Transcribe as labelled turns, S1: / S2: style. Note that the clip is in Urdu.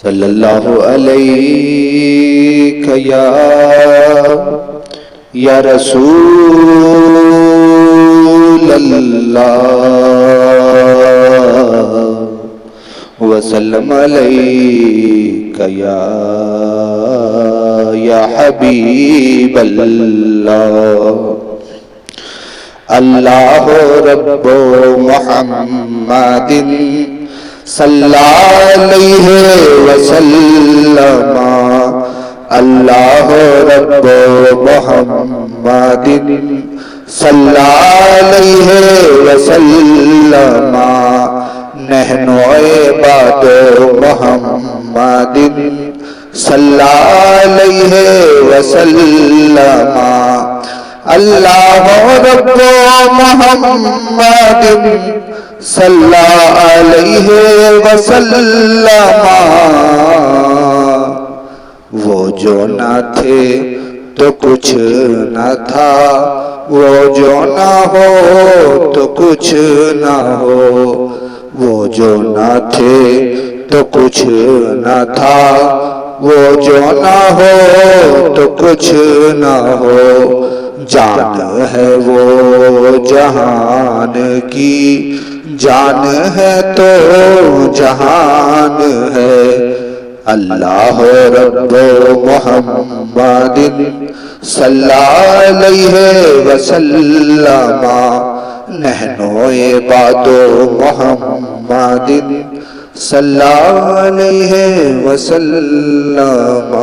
S1: صلی اللہ علیہ یا رسول اللہ وسلم علیہ یا حبیب اللہ اللہ رب محمد صلی علیہ وسلم اللہ رب محمد صلی علیہ وسلم نحن عباد محمد صلی علیہ وسلم اللہ رب محمد صلی علیہ وسلم وہ جو نہ تھے تو کچھ نہ تھا، وہ جو نہ ہو تو کچھ نہ ہو، وہ جو نہ تھے تو کچھ نہ تھا، وہ جو نہ ہو تو کچھ نہ ہو، جان ہے وہ جہان کی، جان ہے تو جہان ہے، اللہ رب محمد صلی علیہ وسلم نحن عباد محمد صلی علیہ وسلم۔